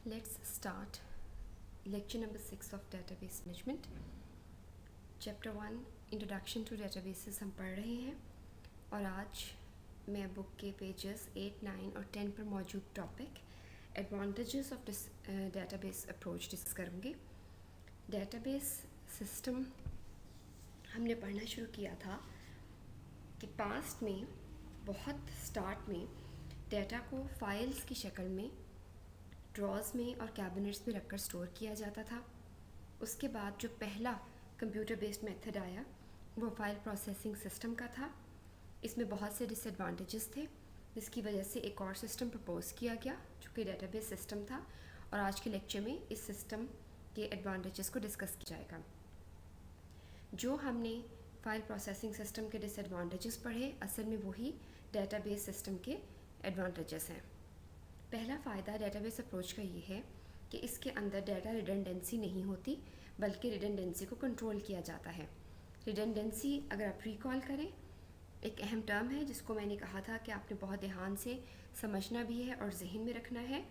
Let's start lecture number 6 of database management. Chapter 1 Introduction to Databases हम पढ़ रहे हैं और आज मैं बुक के पेजेस 8, 9 और 10 पर मौजूद topic advantages of database approach discuss करूँगी. डेटाबेस सिस्टम हमने पढ़ना शुरू किया था कि पास्ट में बहुत स्टार्ट में डेटा को फाइल्स की शक्ल में ड्रॉज में और कैबिनेट्स में रखकर स्टोर किया जाता था. उसके बाद जो पहला कंप्यूटर बेस्ड मेथड आया वो फाइल प्रोसेसिंग सिस्टम का था. इसमें बहुत से डिसएडवांटेजेस थे जिसकी वजह से एक और सिस्टम प्रपोज किया गया जो कि डेटाबेस सिस्टम था और आज के लेक्चर में इस सिस्टम के एडवांटेजेस को डिस्कस किया जाएगा. जो हमने फाइल प्रोसेसिंग सिस्टम के डिसएडवांटेजेस पढ़े असल में वही डेटाबेस सिस्टम के एडवांटेजेस हैं. पहला फ़ायदा डेटाबेस अप्रोच का ये है कि इसके अंदर डाटा रिडंडेंसी नहीं होती बल्कि रिडंडेंसी को कंट्रोल किया जाता है. रिडंडेंसी अगर आप रिकॉल करें एक अहम टर्म है जिसको मैंने कहा था कि आपने बहुत ध्यान से समझना भी है और जहन में रखना है.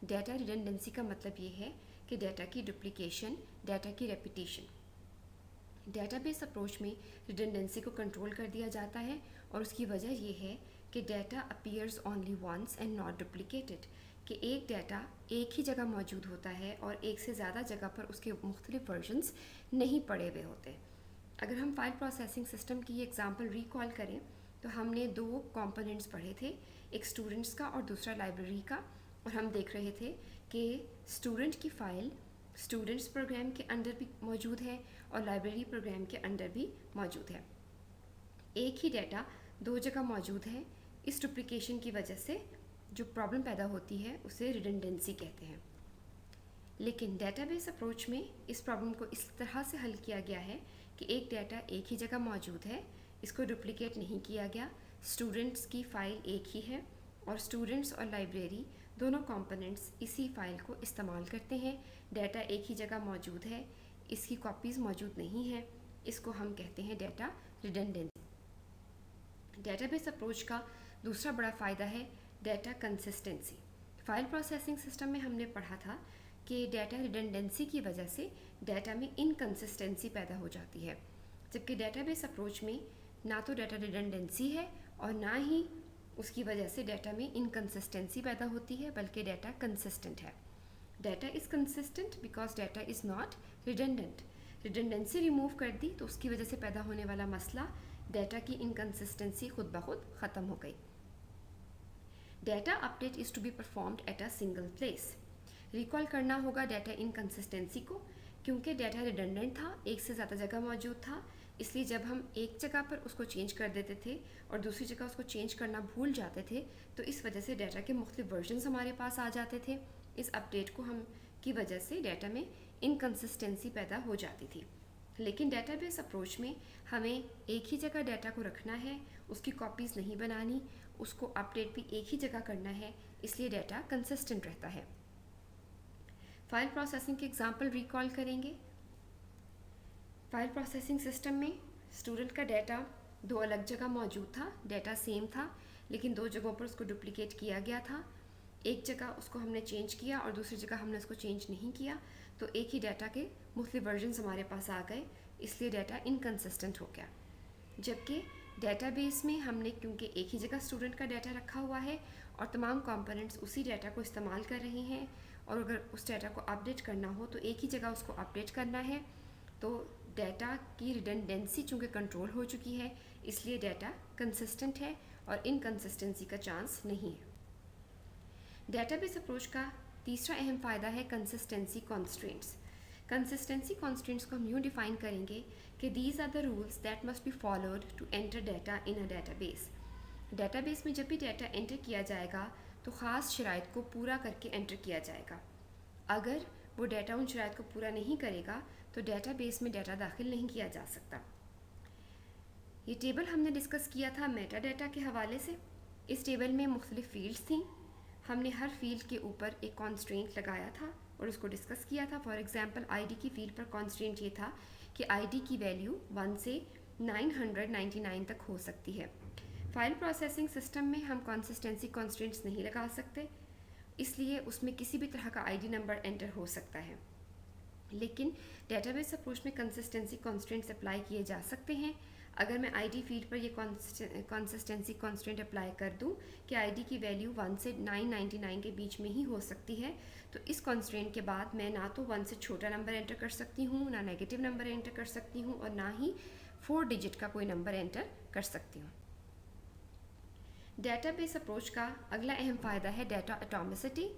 डाटा रिडंडेंसी का मतलब ये है कि डाटा की डुप्लीकेशन, डाटा की रेपिटेशन. डेटाबेस अप्रोच में रिडंडेंसी को कंट्रोल कर दिया जाता है और उसकी वजह ये है कि data appears only once and not duplicated, कि एक डाटा एक ही जगह मौजूद होता है और एक से ज़्यादा जगह पर उसके मुख्तलिफ वर्जन्स नहीं पड़े हुए होते. अगर हम फाइल प्रोसेसिंग सिस्टम की एग्जांपल रिकॉल करें तो हमने दो कंपोनेंट्स पढ़े थे, एक स्टूडेंट्स का और दूसरा लाइब्रेरी का, और हम देख रहे थे कि स्टूडेंट की फ़ाइल स्टूडेंट्स प्रोग्राम के अंदर भी मौजूद है और लाइब्रेरी प्रोग्राम के अंदर भी मौजूद है. एक ही डाटा दो जगह मौजूद है. इस डुप्लीकेशन की वजह से जो प्रॉब्लम पैदा होती है उसे रिडंडेंसी कहते हैं. लेकिन डेटाबेस अप्रोच में इस प्रॉब्लम को इस तरह से हल किया गया है कि एक डाटा एक ही जगह मौजूद है, इसको डुप्लीकेट नहीं किया गया. स्टूडेंट्स की फ़ाइल एक ही है और स्टूडेंट्स और लाइब्रेरी दोनों कंपोनेंट्स इसी फ़ाइल को इस्तेमाल करते हैं. डाटा एक ही जगह मौजूद है, इसकी कॉपीज़ मौजूद नहीं है. इसको हम कहते हैं डाटा रिडंडेंसी. डेटाबेस अप्रोच का दूसरा बड़ा फ़ायदा है data consistency. File processing system में हमने पढ़ा था कि डाटा रिडंडेंसी की वजह से डाटा में इनकंसिस्टेंसी पैदा हो जाती है, जबकि डेटाबेस अप्रोच में ना तो डाटा रिडंडेंसी है और ना ही उसकी वजह से डाटा में इनकंसिस्टेंसी पैदा होती है बल्कि डाटा कंसिस्टेंट है. Data is consistent because data is not redundant. Redundancy remove कर दी तो उसकी वजह से पैदा होने वाला मसला डाटा की इनकंसिस्टेंसी खुद ब खुद ख़त्म हो गई. Data update is to be performed at a single place. Recall करना होगा डाटा इनकंसिस्टेंसी को, क्योंकि डाटा रिडंडेंट था, एक से ज़्यादा जगह मौजूद था. इसलिए जब हम एक जगह पर उसको चेंज कर देते थे और दूसरी जगह उसको चेंज करना भूल जाते थे तो इस वजह से डाटा के मुख्तलिफ वर्जन्स हमारे पास आ जाते थे. इस अपडेट को हम की वजह से डाटा में इनकंसिस्टेंसी पैदा हो जाती थी. लेकिन डेटाबेस अप्रोच में हमें एक ही जगह डाटा को रखना है, उसकी कॉपीज़ नहीं बनानी, उसको अपडेट भी एक ही जगह करना है, इसलिए डाटा कंसिस्टेंट रहता है. फाइल प्रोसेसिंग के एग्जांपल रिकॉल करेंगे. फाइल प्रोसेसिंग सिस्टम में स्टूडेंट का डाटा दो अलग जगह मौजूद था. डाटा सेम था लेकिन दो जगहों पर उसको डुप्लीकेट किया गया था. एक जगह उसको हमने चेंज किया और दूसरी जगह हमने उसको चेंज नहीं किया, तो एक ही डाटा के मुख्तलिफ वर्जन्स हमारे पास आ गए, इसलिए डाटा इनकंसिस्टेंट हो गया. जबकि डेटाबेस में हमने क्योंकि एक ही जगह स्टूडेंट का डाटा रखा हुआ है और तमाम कंपोनेंट्स उसी डाटा को इस्तेमाल कर रहे हैं और अगर उस डाटा को अपडेट करना हो तो एक ही जगह उसको अपडेट करना है, तो डाटा की रिडंडेंसी चूँकि कंट्रोल हो चुकी है इसलिए डाटा कंसिस्टेंट है और इनकंसिस्टेंसी का चांस नहीं है. डेटाबेस अप्रोच का तीसरा अहम फ़ायदा है कंसिस्टेंसी कॉन्स्ट्रेंट्स. कंसिस्टेंसी कॉन्स्ट्रेंट्स को हम यूँ डिफ़ाइन करेंगे कि these are the rules that must be followed to enter data in a database. Database में जब भी डाटा एंटर किया जाएगा तो ख़ास शराइत को पूरा करके एंटर किया जाएगा. अगर वो डाटा उन शराइत को पूरा नहीं करेगा तो डेटाबेस में डाटा दाखिल नहीं किया जा सकता. ये टेबल हमने डिस्कस किया था मेटा डाटा के हवाले से. इस टेबल में मुख्तलिफ फील्ड्स थी. हमने हर फील्ड के ऊपर एक कॉन्स्ट्रेंट लगाया था और उसको डिस्कस किया था. फॉर एग्जांपल आईडी की फील्ड पर कॉन्स्ट्रेंट ये था कि आईडी की वैल्यू 1 से 999 तक हो सकती है. फाइल प्रोसेसिंग सिस्टम में हम कंसिस्टेंसी कॉन्स्ट्रेंट्स नहीं लगा सकते इसलिए उसमें किसी भी तरह का आईडी नंबर एंटर हो सकता है। लेकिन डेटाबेस अप्रोच में कंसिस्टेंसी कॉन्स्टेंट्स अप्लाई किए जा सकते हैं। अगर मैं आईडी फील्ड पर ये कंसिस्टेंसी कॉन्स्टेंट अप्लाई कर दूं कि आईडी की वैल्यू 1 से 999 के बीच में ही हो सकती है, तो इस कॉन्स्टेंट के बाद मैं ना तो 1 से छोटा नंबर एंटर कर सकती हूँ, ना नेगेटिव नंबर एंटर कर सकती हूँ, और ना ही 4 डिजिट का कोई नंबर एंटर कर सकती हूँ। डेटाबेस अप्रोच का अगला अहम फ़ायदा है डेटा एटॉमिसिटी।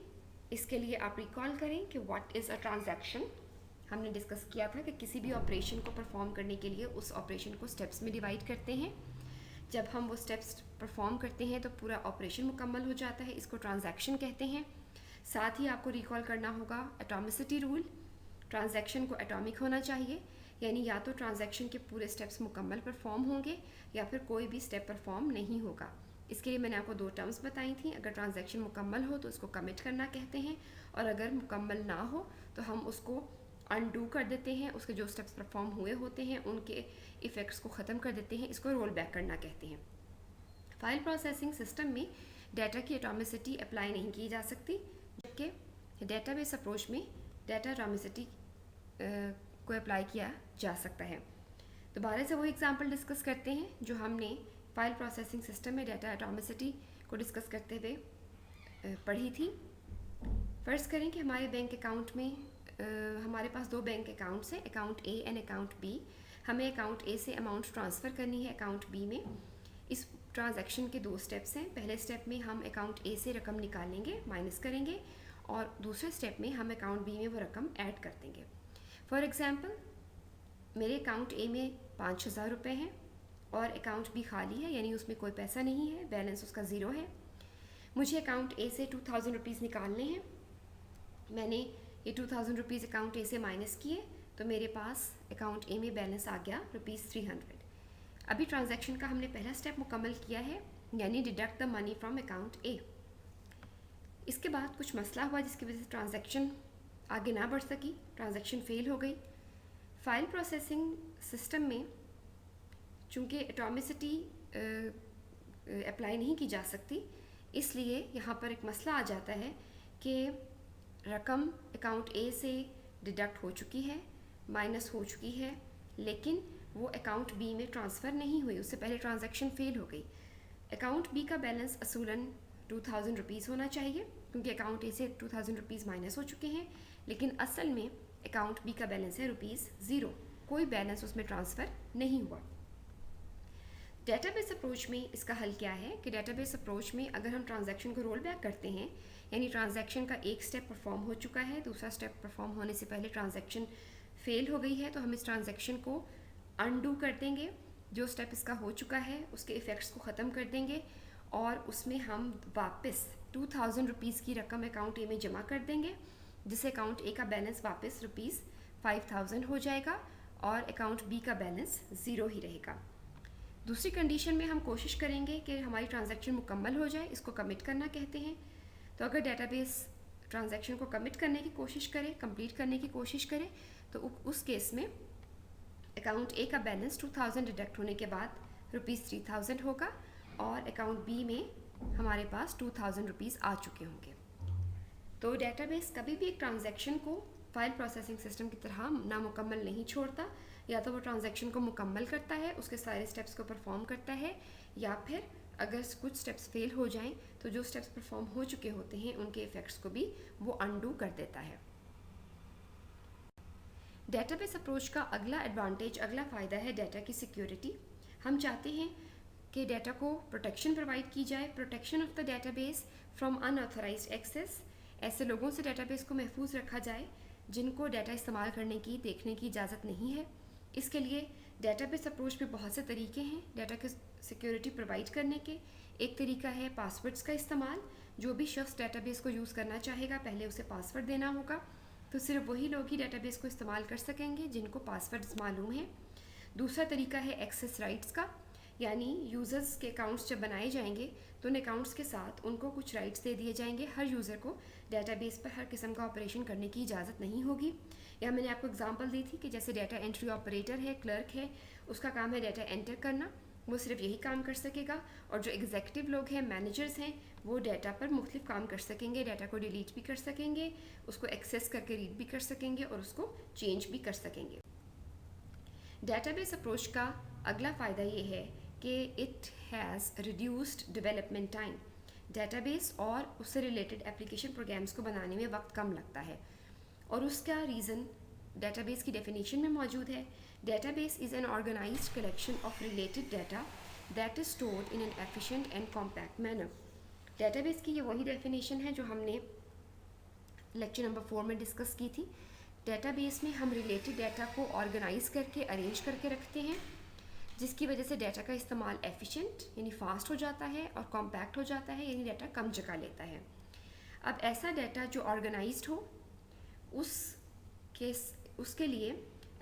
इसके लिए आप रिकॉल करें कि व्हाट इज़ अ ट्रांजैक्शन। हमने डिस्कस किया था कि किसी भी ऑपरेशन को परफॉर्म करने के लिए उस ऑपरेशन को स्टेप्स में डिवाइड करते हैं। जब हम वो स्टेप्स परफॉर्म करते हैं तो पूरा ऑपरेशन मुकम्मल हो जाता है, इसको ट्रांजैक्शन कहते हैं। साथ ही आपको रिकॉल करना होगा एटॉमिसिटी रूल। ट्रांजैक्शन को एटॉमिक होना चाहिए, यानी या तो ट्रांजैक्शन के पूरे स्टेप्स मुकम्मल परफॉर्म होंगे या फिर कोई भी स्टेप परफॉर्म नहीं होगा। इसके लिए मैंने आपको 2 टर्म्स बताई थी। अगर ट्रांजैक्शन मुकम्मल हो तो उसको कमिट करना कहते हैं, और अगर मुकम्मल ना हो तो हम उसको अनडू कर देते हैं। उसके जो स्टेप्स परफॉर्म हुए होते हैं उनके इफ़ेक्ट्स को ख़त्म कर देते हैं। इसको रोल बैक करना कहते हैं। फाइल प्रोसेसिंग सिस्टम में डाटा की एटॉमिसिटी अप्लाई नहीं की जा सकती, जबकि डेटाबेस अप्रोच में डाटा एटॉमिसिटी को अप्लाई किया जा सकता है। दोबारा से वही एग्जांपल डिस्कस करते हैं जो हमने फाइल प्रोसेसिंग सिस्टम में डाटा एटॉमिसिटी को डिस्कस करते हुए पढ़ी थी। फ़र्ज़ करें कि हमारे बैंक अकाउंट में हमारे पास 2 बैंक अकाउंट्स हैं, account a and account b. हमें अकाउंट ए से अमाउंट ट्रांसफ़र करनी है अकाउंट बी में। इस ट्रांजैक्शन के 2 स्टेप्स हैं। पहले स्टेप में हम अकाउंट ए से रकम निकालेंगे, माइनस करेंगे, और दूसरे स्टेप में हम अकाउंट बी में वो रकम ऐड कर देंगे। फॉर एग्ज़ाम्पल, मेरे अकाउंट ए में 5000 रुपये हैं और अकाउंट बी खाली है, यानी उसमें कोई पैसा नहीं है, बैलेंस उसका ज़ीरो है। मुझे अकाउंट ए से 2000 रुपीज़ निकालने हैं। मैंने ये 2000 रुपीज़ अकाउंट ए से माइनस किए तो मेरे पास अकाउंट ए में बैलेंस आ गया ₹300। अभी ट्रांजैक्शन का हमने पहला स्टेप मुकम्मल किया है, यानी deduct the money from account A. इसके बाद कुछ मसला हुआ जिसकी वजह से ट्रांजैक्शन आगे ना बढ़ सकी, ट्रांजैक्शन फेल हो गई। फाइल प्रोसेसिंग सिस्टम में चूँकि एटॉमिसिटी अप्लाई नहीं की जा सकती, इसलिए यहाँ पर एक मसला आ जाता है कि रकम अकाउंट ए से डिडक्ट हो चुकी है, माइनस हो चुकी है, लेकिन वो अकाउंट बी में ट्रांसफ़र नहीं हुई, उससे पहले ट्रांजैक्शन फेल हो गई। अकाउंट बी का बैलेंस असूलन 2000 रुपीज़ होना चाहिए, क्योंकि अकाउंट ए से 2000 रुपीज़ माइनस हो चुके हैं, लेकिन असल में अकाउंट बी का बैलेंस है ₹0, कोई बैलेंस उसमें ट्रांसफ़र नहीं हुआ। डेटाबेस अप्रोच में इसका हल क्या है कि डेटाबेस अप्रोच में अगर हम ट्रांजैक्शन को रोल बैक करते हैं, यानी ट्रांजैक्शन का एक स्टेप परफॉर्म हो चुका है, दूसरा स्टेप परफॉर्म होने से पहले ट्रांजैक्शन फेल हो गई है, तो हम इस ट्रांजैक्शन को अनडू कर देंगे। जो स्टेप इसका हो चुका है उसके इफ़ेक्ट्स को ख़त्म कर देंगे और उसमें हम वापस 2000 रुपीज़ की रकम अकाउंट ए में जमा कर देंगे, जिससे अकाउंट ए का बैलेंस वापस ₹5000 हो जाएगा और अकाउंट बी का बैलेंस ज़ीरो ही रहेगा। दूसरी कंडीशन में हम कोशिश करेंगे कि हमारी ट्रांजैक्शन मुकम्मल हो जाए, इसको कमिट करना कहते हैं। तो अगर डेटाबेस ट्रांजैक्शन को कमिट करने की कोशिश करे, कंप्लीट करने की कोशिश करे, तो उस केस में अकाउंट ए का बैलेंस 2000 डिडक्ट होने के बाद ₹3000 होगा और अकाउंट बी में हमारे पास 2000 रुपीज़ आ चुके होंगे। तो डेटाबेस कभी भी एक ट्रांजैक्शन को फाइल प्रोसेसिंग सिस्टम की तरह नामुकम्मल नहीं छोड़ता, या तो वो ट्रांजैक्शन को मुकम्मल करता है, उसके सारे स्टेप्स को परफॉर्म करता है, या फिर अगर कुछ स्टेप्स फेल हो जाएं तो जो स्टेप्स परफॉर्म हो चुके होते हैं उनके इफ़ेक्ट्स को भी वो अनडू कर देता है। डेटाबेस अप्रोच का अगला एडवांटेज, अगला फ़ायदा है डाटा की सिक्योरिटी। हम चाहते हैं कि डाटा को प्रोटेक्शन प्रोवाइड की जाए, protection of the database from unauthorised access. ऐसे लोगों से डेटाबेस को महफूज रखा जाए जिनको डाटा इस्तेमाल करने की, देखने की इजाज़त नहीं है। इसके लिए डेटाबेस अप्रोच में बहुत से तरीके हैं डाटा की सिक्योरिटी प्रोवाइड करने के। एक तरीका है पासवर्ड्स का इस्तेमाल। जो भी शख्स डेटाबेस को यूज़ करना चाहेगा पहले उसे पासवर्ड देना होगा, तो सिर्फ वही लोग ही डेटाबेस को इस्तेमाल कर सकेंगे जिनको पासवर्ड्स मालूम है। दूसरा तरीका है एक्सेस राइट्स का, यानी यूज़र्स के अकाउंट्स जब बनाए जाएंगे तो उन अकाउंट्स के साथ उनको कुछ राइट्स दे दिए जाएंगे। हर यूज़र को डेटाबेस पर हर किस्म का ऑपरेशन करने की इजाज़त नहीं होगी। या मैंने आपको एग्जांपल दी थी कि जैसे डाटा एंट्री ऑपरेटर है, क्लर्क है, उसका काम है डाटा एंटर करना, वो सिर्फ यही काम कर सकेगा। और जो एग्जीक्यूटिव लोग हैं, मैनेजर्स हैं, वो डाटा पर मुख्तलिफ काम कर सकेंगे, डाटा को डिलीट भी कर सकेंगे, उसको एक्सेस करके रीड भी कर सकेंगे और उसको चेंज भी कर सकेंगे। डेटाबेस अप्रोच का अगला फ़ायदा ये है कि it has reduced development time. Database और उससे रिलेटेड एप्लीकेशन प्रोग्राम्स को बनाने में वक्त कम लगता है और उसका रीज़न डेटाबेस की डेफिनेशन में मौजूद है। Database is an organised collection of related data that is stored in an efficient and compact manner. Database की ये वही डेफिनेशन है जो हमने लेक्चर नंबर 4 में डिस्कस की थी। डेटाबेस में हम रिलेटेड डाटा को ऑर्गेनाइज करके अरेंज करके रखते हैं, जिसकी वजह से डाटा का इस्तेमाल एफिशिएंट यानी फास्ट हो जाता है और कॉम्पैक्ट हो जाता है यानी डाटा कम जगह लेता है। अब ऐसा डाटा जो ऑर्गेनाइज्ड हो उसके लिए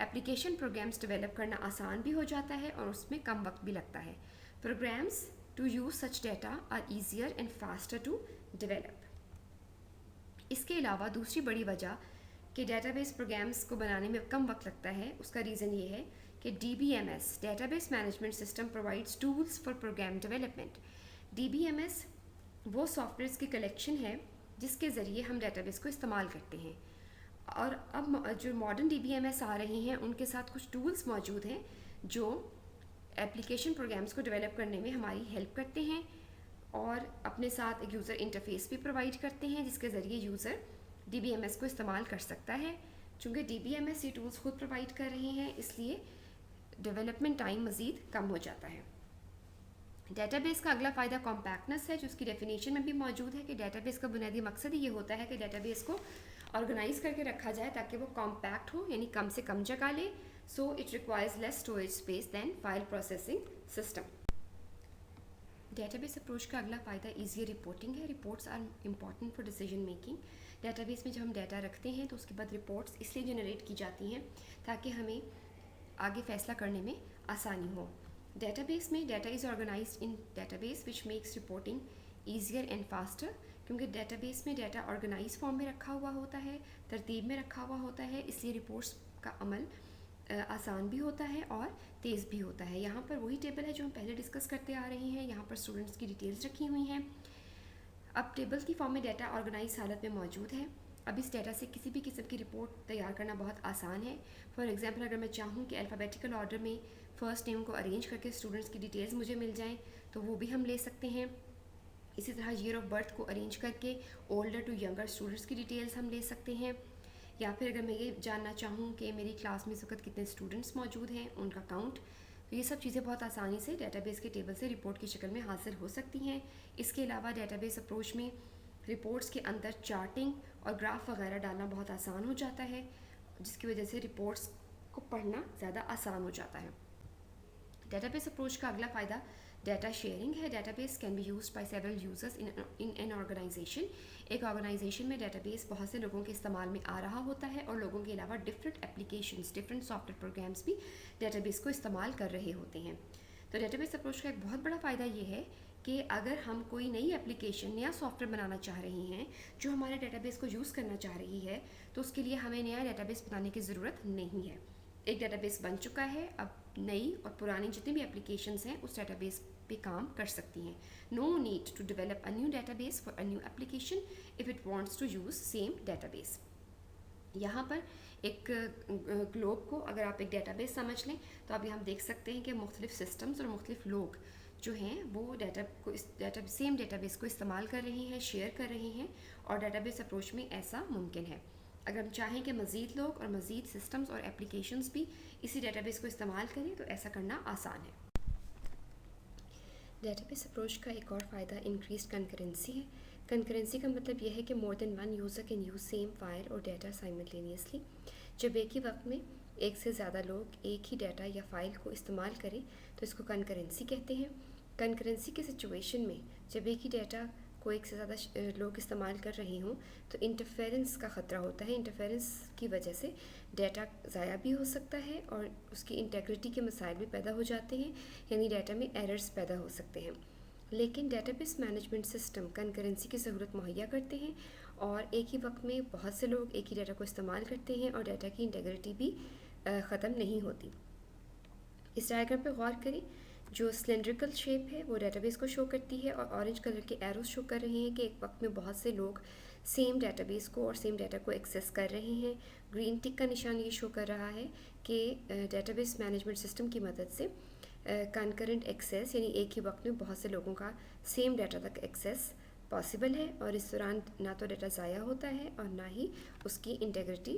एप्लीकेशन प्रोग्राम्स डेवलप करना आसान भी हो जाता है और उसमें कम वक्त भी लगता है। Programs to use such data are easier and faster to develop. इसके अलावा दूसरी बड़ी वजह कि डेटाबेस प्रोग्राम्स को बनाने में कम वक्त लगता है, उसका रीज़न ये है कि DBMS database management system provides tools for program development. DBMS वो सॉफ्टवेयर्स की कलेक्शन है जिसके ज़रिए हम डेटाबेस को इस्तेमाल करते हैं। और अब जो मॉडर्न DBMS आ रहे हैं उनके साथ कुछ टूल्स मौजूद हैं जो एप्लीकेशन प्रोग्राम्स को डेवलप करने में हमारी हेल्प करते हैं और अपने साथ एक यूज़र इंटरफेस भी प्रोवाइड करते हैं जिसके ज़रिए यूज़र DBMS को इस्तेमाल कर सकता है। चूँकि DBMS ये टूल्स खुद प्रोवाइड कर रहे हैं इसलिए डेवलपमेंट टाइम मज़ीद कम हो जाता है। डेटाबेस का अगला फ़ायदा कॉम्पैक्टनेस है जो उसकी डेफिनेशन में भी मौजूद है कि डेटाबेस का बुनियादी मकसद ये होता है कि डेटाबेस को ऑर्गेनाइज करके रखा जाए ताकि वो कॉम्पैक्ट हो यानी कम से कम जगह ले। So it requires less storage space than file processing system. Database approach का अगला फ़ायदा ईजियर रिपोर्टिंग है। Reports are important for decision making. Database में जब हम डाटा रखते हैं तो उसके बाद रिपोर्ट्स इसलिए जनरेट की जाती हैं ताकि हमें आगे फैसला करने में आसानी हो। डेटाबेस में data is organised in database which makes reporting easier and faster. क्योंकि डेटाबेस में डाटा ऑर्गेनाइज फॉर्म में रखा हुआ होता है, तरतीब में रखा हुआ होता है, इसलिए रिपोर्ट्स का अमल आसान भी होता है और तेज़ भी होता है। यहाँ पर वही टेबल है जो हम पहले डिस्कस करते आ रहे हैं। यहाँ पर स्टूडेंट्स की डिटेल्स रखी हुई हैं। अब टेबल की फॉर्म में डाटा ऑर्गेनाइज हालत में मौजूद है। अब इस डाटा से किसी भी किस्म की रिपोर्ट तैयार करना बहुत आसान है। फॉर एग्जांपल अगर मैं चाहूँ कि अल्फ़ाबेटिकल ऑर्डर में फ़र्स्ट नेम को अरेंज करके स्टूडेंट्स की डिटेल्स मुझे मिल जाएँ तो वो भी हम ले सकते हैं। इसी तरह ईयर ऑफ बर्थ को अरेंज करके ओल्डर टू यंगर स्टूडेंट्स की डिटेल्स हम ले सकते हैं। या फिर अगर मैं ये जानना चाहूँ कि मेरी क्लास में इस वक्त कितने स्टूडेंट्स मौजूद हैं, उनका काउंट, तो ये सब चीज़ें बहुत आसानी से डेटाबेस के टेबल से रिपोर्ट की शक्ल में हासिल हो सकती हैं। इसके अलावा डेटाबेस अप्रोच में रिपोर्ट्स के अंदर चार्टिंग और ग्राफ वगैरह डालना बहुत आसान हो जाता है जिसकी वजह से रिपोर्ट्स को पढ़ना ज़्यादा आसान हो जाता है। डेटाबेस अप्रोच का अगला फ़ायदा डाटा शेयरिंग है। Database can be used by several users in an organisation. एक ऑर्गेनाइजेशन में डेटाबेस बहुत से लोगों के इस्तेमाल में आ रहा होता है और लोगों के अलावा different applications, different software programmes भी डेटाबेस को इस्तेमाल कर रहे होते हैं। तो डेटाबेस अप्रोच का एक बहुत बड़ा फ़ायदा ये है कि अगर हम कोई नई एप्लीकेशन, नया सॉफ्टवेयर बनाना चाह रहे हैं जो हमारे डेटाबेस को यूज़ करना चाह रही है तो उसके लिए हमें नया डेटाबेस बनाने की ज़रूरत नहीं है। एक डेटाबेस बन चुका है, अब नई और पुरानी जितनी भी एप्लीकेशंस हैं उस डेटाबेस पे काम कर सकती हैं। No need to develop a new database for a new application if it wants to use same database. यहाँ पर एक ग्लोब को अगर आप एक डेटाबेस समझ लें तो अभी हम देख सकते हैं कि मुख्तलिफ सिस्टम्स और मुख्तलिफ लोग जो हैं वो सेम डेटाबेस को इस्तेमाल कर रहे हैं, शेयर कर रहे हैं और डेटाबेस अप्रोच में ऐसा मुमकिन है। अगर हम चाहें कि मज़ीद लोग और मज़ीद सिस्टम्स और एप्लीकेशंस भी इसी डेटाबेस को इस्तेमाल करें तो ऐसा करना आसान है। डेटाबेस अप्रोच का एक और फ़ायदा इंक्रीज कंकरेंसी है। कंकरेंसी का मतलब यह है कि more than one user can use same file और डाटा साइमल्टेनियसली। जब एक ही वक्त में एक से ज़्यादा लोग एक ही डाटा या फ़ाइल को इस्तेमाल करें तो इसको कंकरेंसी कहते हैं। कंकरेंसी के सिचुएशन में जब एक ही डाटा को एक से ज़्यादा लोग इस्तेमाल कर रहे हों तो इंटरफेरेंस का ख़तरा होता है। इंटरफेरेंस की वजह से डाटा ज़ाया भी हो सकता है और उसकी इंटेग्रिटी के मसाइल भी पैदा हो जाते हैं, यानी डाटा में एरर्स पैदा हो सकते हैं। लेकिन डेटाबेस मैनेजमेंट सिस्टम कंकरेंसी की सहूलत मुहैया करते हैं और एक ही वक्त में बहुत से लोग एक ही डाटा को इस्तेमाल करते हैं और डाटा की इंटेग्रिटी भी ख़त्म नहीं होती। इस डायग्राम पर गौर करें। जो सिलेंड्रिकल शेप है वो डेटाबेस को शो करती है और ऑरेंज कलर के एरोस शो कर रहे हैं कि एक वक्त में बहुत से लोग सेम डेटाबेस को और सेम डाटा को एक्सेस कर रहे हैं। ग्रीन टिक का निशान ये शो कर रहा है कि डेटाबेस मैनेजमेंट सिस्टम की मदद से कंकरेंट एक्सेस यानी एक ही वक्त में बहुत से लोगों का सेम डाटा तक एक्सेस पॉसिबल है और इस दौरान ना तो डाटा ज़ाया होता है और ना ही उसकी इंटेग्रिटी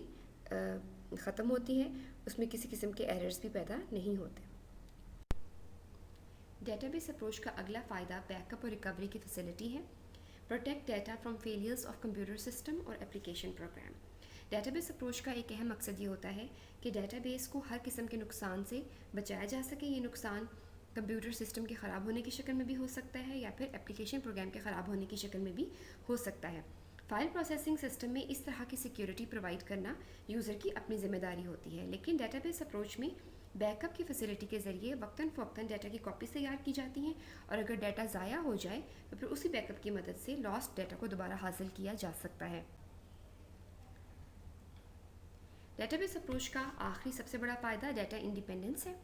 ख़त्म होती है, उसमें किसी किस्म के एरर्स भी पैदा नहीं होते। डेटाबेस अप्रोच का अगला फ़ायदा बैकअप और रिकवरी की फैसिलिटी है। Protect data from failures of computer system और एप्लीकेशन प्रोग्राम। डेटाबेस अप्रोच का एक अहम मकसद ये होता है कि डेटाबेस को हर किस्म के नुकसान से बचाया जा सके। ये नुकसान कंप्यूटर सिस्टम के ख़राब होने की शक्ल में भी हो सकता है या फिर एप्लीकेशन प्रोग्राम के ख़राब होने की शक्ल में भी हो सकता है। फाइल प्रोसेसिंग सिस्टम में इस तरह की सिक्योरिटी प्रोवाइड करना यूज़र की अपनी जिम्मेदारी होती है, लेकिन डेटाबेस अप्रोच में बैकअप की फैसिलिटी के ज़रिए वक्तन फ़वक्तन डाटा की कॉपीज़ तैयार की जाती हैं और अगर डाटा ज़ाया हो जाए तो फिर उसी बैकअप की मदद से लॉस्ट डाटा को दोबारा हासिल किया जा सकता है। डेटाबेस अप्रोच का आखिरी सबसे बड़ा फ़ायदा डाटा इंडिपेंडेंस है।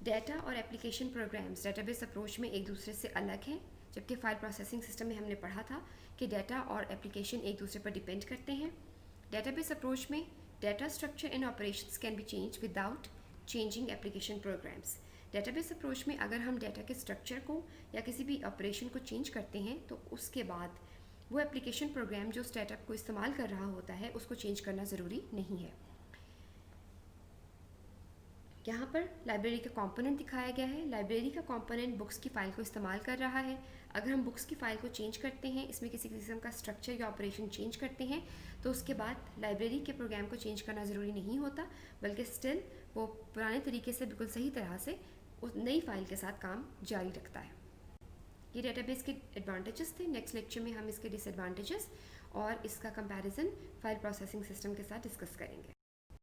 डाटा और एप्लीकेशन प्रोग्राम्स डेटाबेस अप्रोच में एक दूसरे से अलग हैं, जबकि फ़ाइल प्रोसेसिंग सिस्टम में हमने पढ़ा था कि डाटा और एप्लीकेशन एक दूसरे पर डिपेंड करते हैं। डेटाबेस अप्रोच में data structure and operations can be change without changing application programs. Database approach में अगर हम डाटा के स्ट्रक्चर को या किसी भी ऑपरेशन को चेंज करते हैं तो उसके बाद वो एप्लीकेशन प्रोग्राम जो उस डाटा को इस्तेमाल कर रहा होता है उसको चेंज करना ज़रूरी नहीं है। यहाँ पर लाइब्रेरी का कंपोनेंट दिखाया गया है। लाइब्रेरी का कंपोनेंट बुक्स की फ़ाइल को इस्तेमाल कर रहा है। अगर हम बुक्स की फ़ाइल को चेंज करते हैं, इसमें किसी किस्म का स्ट्रक्चर या ऑपरेशन चेंज करते हैं तो उसके बाद लाइब्रेरी के प्रोग्राम को चेंज करना ज़रूरी नहीं होता, बल्कि स्टिल वो पुराने तरीके से बिल्कुल सही तरह से उस नई फ़ाइल के साथ काम जारी रखता है। ये डेटाबेस के एडवांटेजेस थे। नेक्स्ट लेक्चर में हम इसके डिसएडवांटेजेस और इसका कंपैरिजन फाइल प्रोसेसिंग सिस्टम के साथ डिस्कस करेंगे।